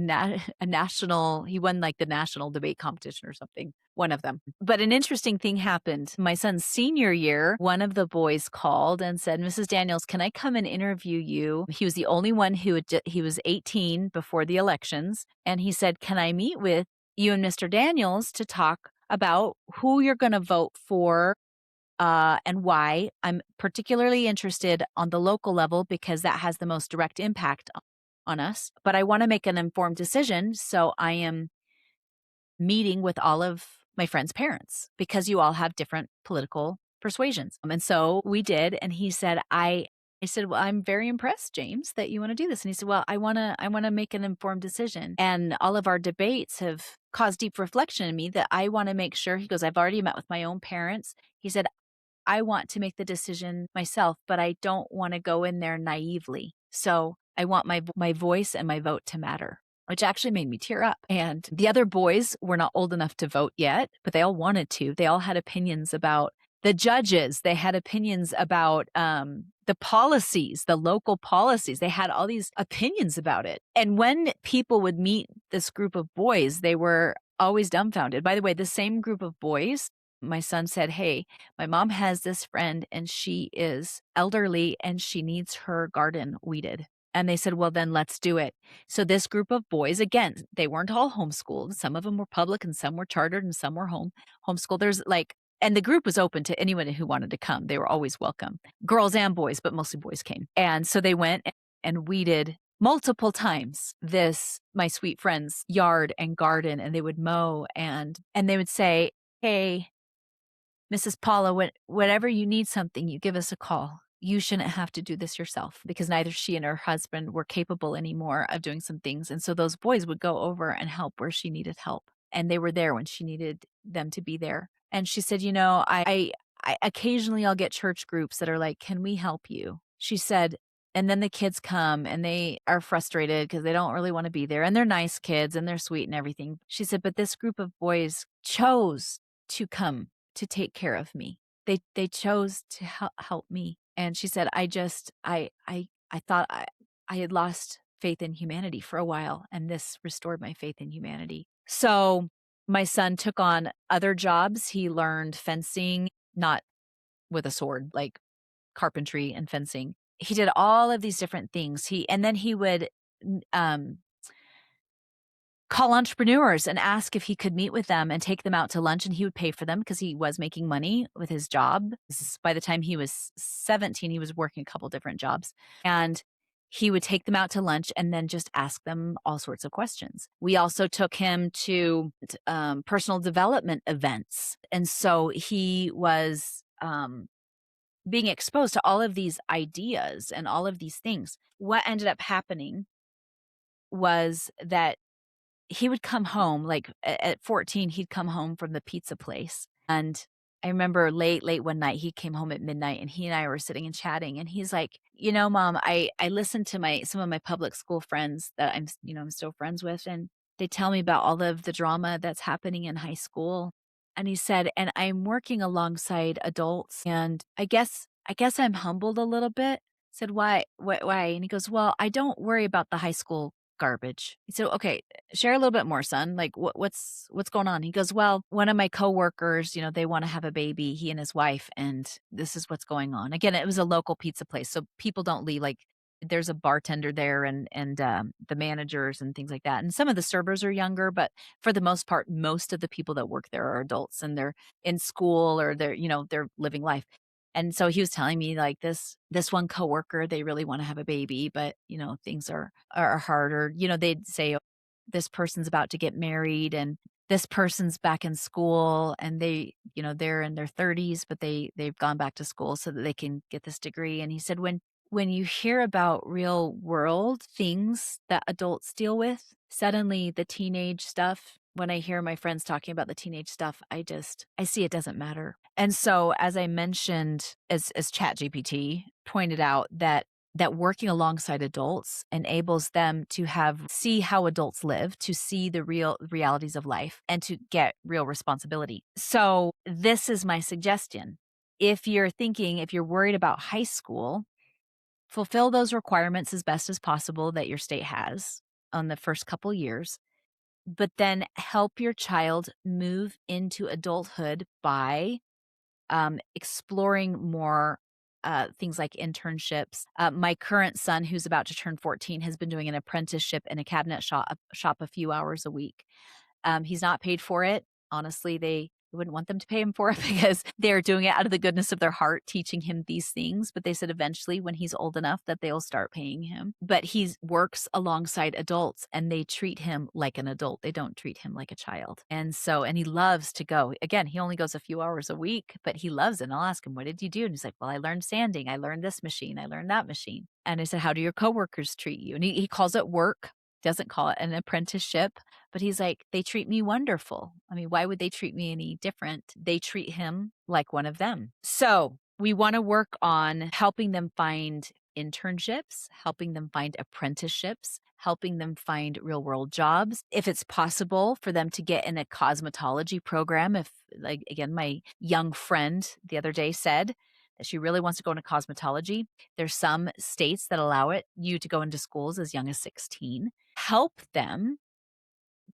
national, he won like the national debate competition or something, one of them. But an interesting thing happened. My son's senior year, one of the boys called and said, "Mrs. Daniels, can I come and interview you?" He was the only one he was 18 before the elections. And he said, "Can I meet with you and Mr. Daniels to talk about who you're going to vote for and why. I'm particularly interested on the local level because that has the most direct impact on us. But I want to make an informed decision. So I am meeting with all of my friends' parents because you all have different political persuasions." And so we did. And he said, I said, "Well, I'm very impressed, James, that you want to do this." And he said, "Well, I want to make an informed decision. And all of our debates have caused deep reflection in me that I want to make sure." He goes, "I've already met with my own parents." He said, "I want to make the decision myself, but I don't want to go in there naively. So I want my voice and my vote to matter," which actually made me tear up. And the other boys were not old enough to vote yet, but they all wanted to. They all had opinions about the judges. They had opinions about the policies, the local policies. They had all these opinions about it. And when people would meet this group of boys, they were always dumbfounded. By the way, the same group of boys, my son said, "Hey, my mom has this friend and she is elderly and she needs her garden weeded." And they said, "Well, then let's do it." So this group of boys, again, they weren't all homeschooled. Some of them were public and some were chartered and some were homeschooled. And the group was open to anyone who wanted to come. They were always welcome, girls and boys, but mostly boys came. And so they went and weeded multiple times my sweet friend's yard and garden, and they would mow and they would say, "Hey, Mrs. Paula, whenever you need something, you give us a call. You shouldn't have to do this yourself," because neither she and her husband were capable anymore of doing some things. And so those boys would go over and help where she needed help. And they were there when she needed them to be there. And she said, I occasionally I'll get church groups that are like, "Can we help you?" She said, and then the kids come and they are frustrated because they don't really want to be there. And they're nice kids and they're sweet and everything. She said, but this group of boys chose to come to take care of me. They chose to help me. And she said, I thought I had lost faith in humanity for a while, and this restored my faith in humanity. So my son took on other jobs. He learned fencing, not with a sword, like carpentry and fencing. He did all of these different things. And then he would um, call entrepreneurs and ask if he could meet with them and take them out to lunch, and he would pay for them because he was making money with his job. By the time he was 17, he was working a couple different jobs. And he would take them out to lunch and then just ask them all sorts of questions. We also took him to personal development events. And so he was being exposed to all of these ideas and all of these things. What ended up happening was that he would come home, like at 14, he'd come home from the pizza place. And I remember late one night, he came home at midnight and he and I were sitting and chatting. And he's like, Mom, I listened to some of my public school friends that I'm still friends with. And they tell me about all of the drama that's happening in high school. And he said, and I'm working alongside adults. And I guess I'm humbled a little bit. I said, why? And he goes, well, I don't worry about the high school garbage. He said, okay, share a little bit more, son. Like what's going on? He goes, well, one of my coworkers, they want to have a baby, he and his wife, and this is what's going on. Again, it was a local pizza place, so people don't leave. Like there's a bartender there and the managers and things like that. And some of the servers are younger, but for the most part, most of the people that work there are adults and they're in school or they're living life. And so he was telling me like this one coworker, they really want to have a baby, but things are harder. They'd say, "Oh, this person's about to get married and this person's back in school and they're in their 30s, but they've gone back to school so that they can get this degree." And he said, when you hear about real world things that adults deal with, suddenly the teenage stuff, when I hear my friends talking about the teenage stuff, I see it doesn't matter. And so, as I mentioned, as ChatGPT pointed out, that that working alongside adults enables them to see how adults live, to see the real realities of life, and to get real responsibility. So this is my suggestion. If you're worried about high school, fulfill those requirements as best as possible that your state has on the first couple years, but then help your child move into adulthood by exploring more things like internships. My current son, who's about to turn 14, has been doing an apprenticeship in a cabinet shop a few hours a week. He's not paid for it. Honestly, they wouldn't want them to pay him for it because they're doing it out of the goodness of their heart, teaching him these things. But they said eventually when he's old enough that they'll start paying him. But he works alongside adults and they treat him like an adult. They don't treat him like a child. And he loves to go. Again, he only goes a few hours a week, but he loves it. And I'll ask him, what did you do? And he's like, well, I learned sanding. I learned this machine. I learned that machine. And I said, how do your coworkers treat you? And he calls it work, doesn't call it an apprenticeship. But he's like, they treat me wonderful. I mean, why would they treat me any different? They treat him like one of them. So we want to work on helping them find internships, helping them find apprenticeships, helping them find real world jobs. If it's possible for them to get in a cosmetology program, if like, again, my young friend the other day said that she really wants to go into cosmetology. There's some states that allow you to go into schools as young as 16. Help them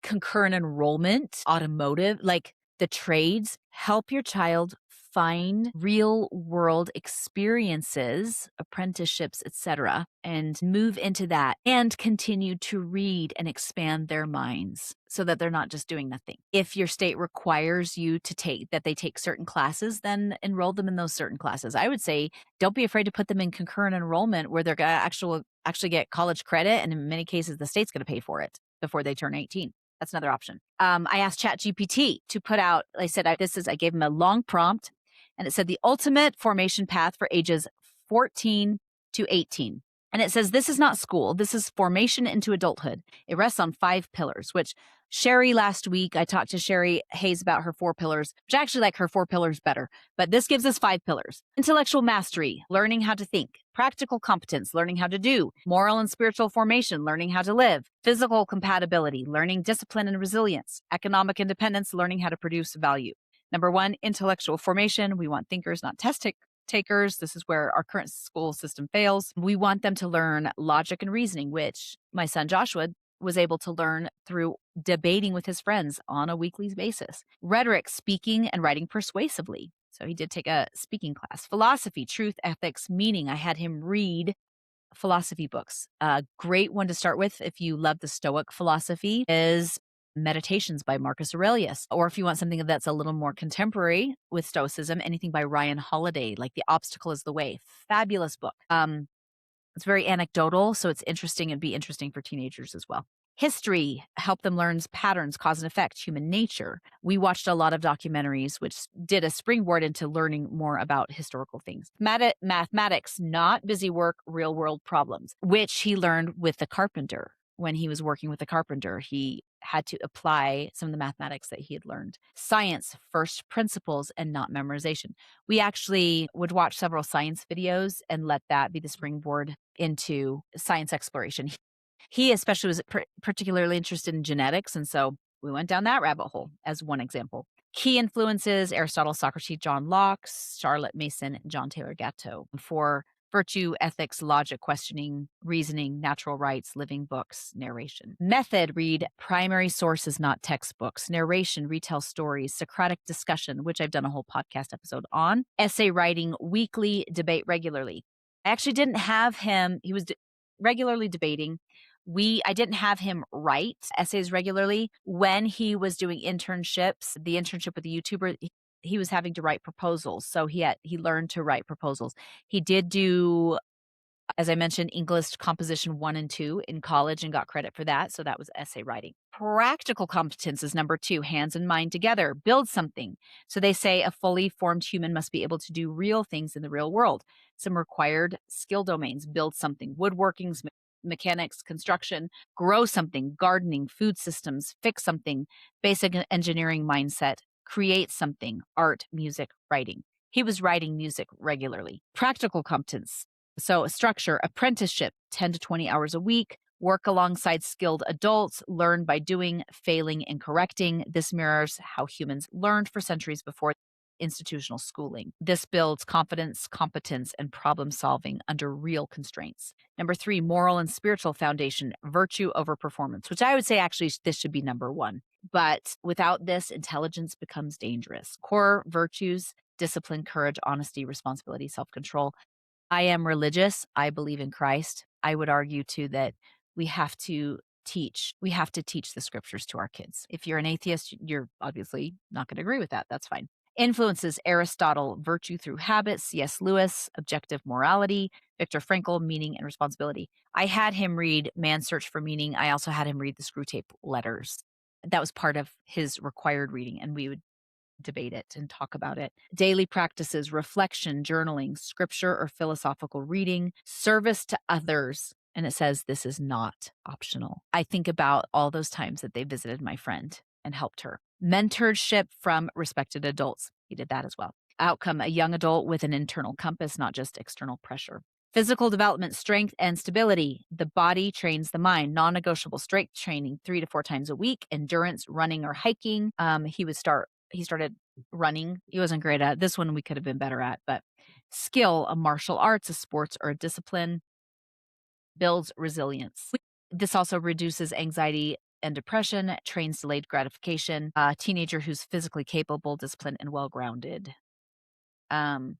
concurrent enrollment, automotive, like the trades, help your child find real world experiences, apprenticeships, etc., and move into that and continue to read and expand their minds so that they're not just doing nothing. If your state requires you to they take certain classes, then enroll them in those certain classes. I would say don't be afraid to put them in concurrent enrollment where they're going to actually get college credit, and in many cases the state's going to pay for it before they turn 18. That's another option. I asked ChatGPT to put out, I said, I gave him a long prompt and it said the ultimate formation path for ages 14 to 18. And it says, this is not school. This is formation into adulthood. It rests on 5 pillars, which Sherry last week, I talked to Sherry Hayes about her 4 pillars, which I actually like her 4 pillars better. But this gives us 5 pillars. Intellectual mastery, learning how to think. Practical competence, learning how to do. Moral and spiritual formation, learning how to live. Physical compatibility, learning discipline and resilience. Economic independence, learning how to produce value. Number 1, intellectual formation. We want thinkers, not test takers. This is where our current school system fails. We want them to learn logic and reasoning, which my son Joshua was able to learn through debating with his friends on a weekly basis. Rhetoric, speaking and writing persuasively. So he did take a speaking class. Philosophy, truth, ethics, meaning. I had him read philosophy books. A great one to start with if you love the Stoic philosophy is Meditations by Marcus Aurelius. Or if you want something that's a little more contemporary with Stoicism, anything by Ryan Holiday, like The Obstacle is the Way. Fabulous book. It's very anecdotal, so it's interesting and be interesting for teenagers as well. History, help them learn patterns, cause and effect, human nature. We watched a lot of documentaries, which did a springboard into learning more about historical things. Mathematics, not busy work, real world problems, which he learned with the carpenter. When he was working with the carpenter, he had to apply some of the mathematics that he had learned. Science, first principles and not memorization. We actually would watch several science videos and let that be the springboard into science exploration. He especially was particularly interested in genetics, and so we went down that rabbit hole as one example. Key influences, Aristotle, Socrates, John Locke, Charlotte Mason, John Taylor Gatto. For virtue, ethics, logic, questioning, reasoning, natural rights, living books, narration. Method, read primary sources, not textbooks. Narration, retell stories. Socratic discussion, which I've done a whole podcast episode on. Essay writing, weekly, debate regularly. I actually didn't have him, he was regularly debating. I didn't have him write essays regularly. When he was doing internships, the internship with the YouTuber, he was having to write proposals. So he learned to write proposals. He did do, as I mentioned, English composition 1 and 2 in college and got credit for that. So that was essay writing. Practical competence is number 2, hands and mind together, build something. So they say a fully formed human must be able to do real things in the real world. Some required skill domains, build something, woodworking, mechanics, construction, grow something, gardening, food systems, fix something, basic engineering mindset, create something, art, music, writing. He was writing music regularly. Practical competence, So, structure, apprenticeship, 10 to 20 hours a week, work alongside skilled adults, learn by doing, failing, and correcting. This mirrors how humans learned for centuries before institutional schooling. This builds confidence, competence, and problem solving under real constraints. Number three, moral and spiritual foundation, virtue over performance, which I would say actually this should be number one. But without this, intelligence becomes dangerous. Core virtues, discipline, courage, honesty, responsibility, self control. I am religious. I believe in Christ. I would argue too that we have to teach the scriptures to our kids. If you're an atheist, you're obviously not going to agree with that. That's fine. Influences Aristotle, virtue through habit, C.S. Lewis, objective morality, Viktor Frankl, meaning and responsibility. I had him read Man's Search for Meaning. I also had him read the Screwtape Letters. That was part of his required reading, and we would debate it and talk about it. Daily practices, reflection, journaling, scripture or philosophical reading, service to others. And it says this is not optional. I think about all those times that they visited my friend and helped her. Mentorship from respected adults. He did that as well. Outcome, a young adult with an internal compass, not just external pressure. Physical development, strength, and stability. The body trains the mind. Non-negotiable strength training 3 to 4 times a week. Endurance, running or hiking. He started running. He wasn't great at it. This one we could have been better at, but skill, a martial arts, a sports, or a discipline, builds resilience. This also reduces anxiety and depression, trains delayed gratification, a teenager who's physically capable, disciplined, and well-grounded. And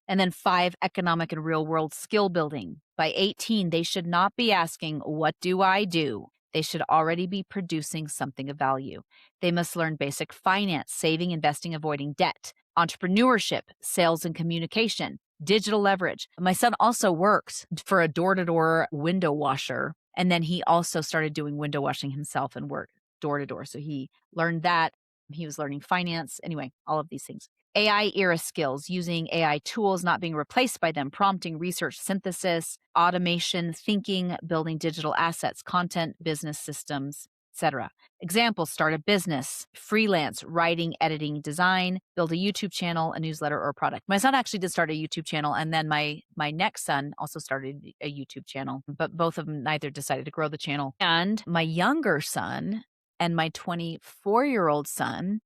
then 5, economic and real world skill building. By 18, they should not be asking, what do I do? They should already be producing something of value. They must learn basic finance, saving, investing, avoiding debt, entrepreneurship, sales and communication, digital leverage. My son also worked for a door-to-door window washer, and then he also started doing window washing himself and worked door-to-door. So he learned that. He was learning finance. Anyway, all of these things. AI era skills, using AI tools, not being replaced by them, prompting, research, synthesis, automation, thinking, building digital assets, content, business systems, etc. Examples, start a business, freelance, writing, editing, design, build a YouTube channel, a newsletter, or a product. My son actually did start a YouTube channel, and then my next son also started a YouTube channel, but both of them neither decided to grow the channel. And my younger son and my 24-year-old son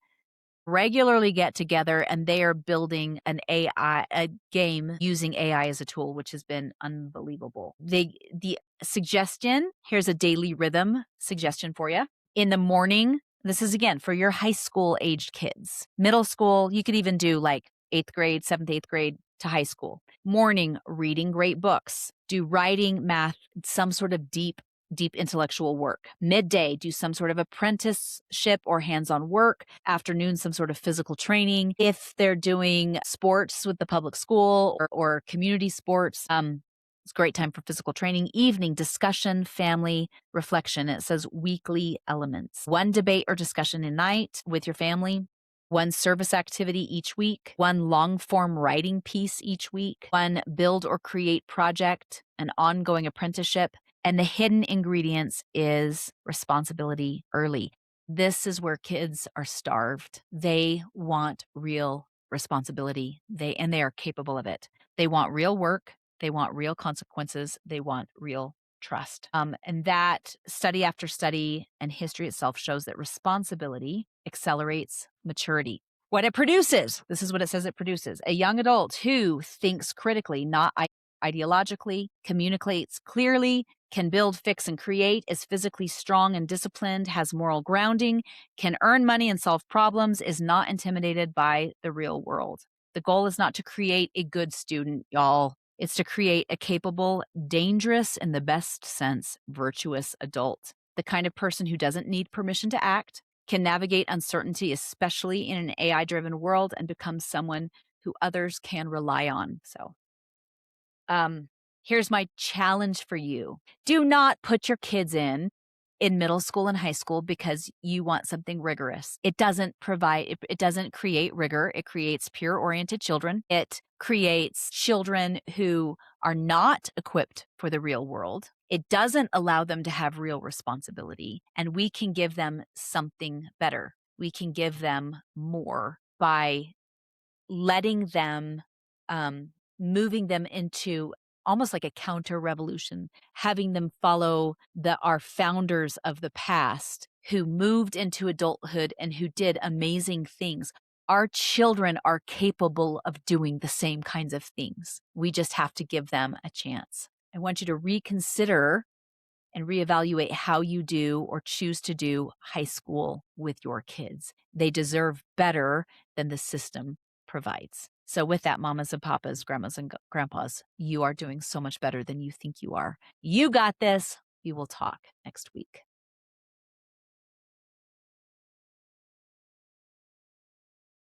regularly get together, and they are building a game using AI as a tool, which has been unbelievable. The suggestion, here's a daily rhythm suggestion for you. In the morning, this is again for your high school aged kids. Middle school, you could even do like 8th grade, 7th, 8th grade to high school. Morning, reading great books. Do writing, math, some sort of deep intellectual work. Midday, do some sort of apprenticeship or hands-on work. Afternoon, some sort of physical training. If they're doing sports with the public school or community sports, it's a great time for physical training. Evening, discussion, family, reflection. It says weekly elements. 1 debate or discussion a night with your family. 1 service activity each week. 1 long-form writing piece each week. 1 build or create project, an ongoing apprenticeship. And the hidden ingredients is responsibility early. This is where kids are starved. They want real responsibility. They are capable of it. They want real work. They want real consequences. They want real trust. And that study after study and history itself shows that responsibility accelerates maturity. What it produces, this is what it says it produces: a young adult who thinks critically, not ideologically, communicates clearly, can build, fix, and create, is physically strong and disciplined, has moral grounding, can earn money and solve problems, is not intimidated by the real world. The goal is not to create a good student, y'all. It's to create a capable, dangerous, in the best sense, virtuous adult. The kind of person who doesn't need permission to act, can navigate uncertainty, especially in an AI-driven world, and become someone who others can rely on. So, here's my challenge for you. Do not put your kids in middle school and high school because you want something rigorous. It doesn't create rigor. It creates peer-oriented children. It creates children who are not equipped for the real world. It doesn't allow them to have real responsibility. And we can give them something better. We can give them more by letting them, moving them into almost like a counter revolution, having them follow our founders of the past who moved into adulthood and who did amazing things. Our children are capable of doing the same kinds of things. We just have to give them a chance. I want you to reconsider and reevaluate how you do or choose to do high school with your kids. They deserve better than the system provides. So with that, mamas and papas, grandmas and grandpas, you are doing so much better than you think you are. You got this. We will talk next week.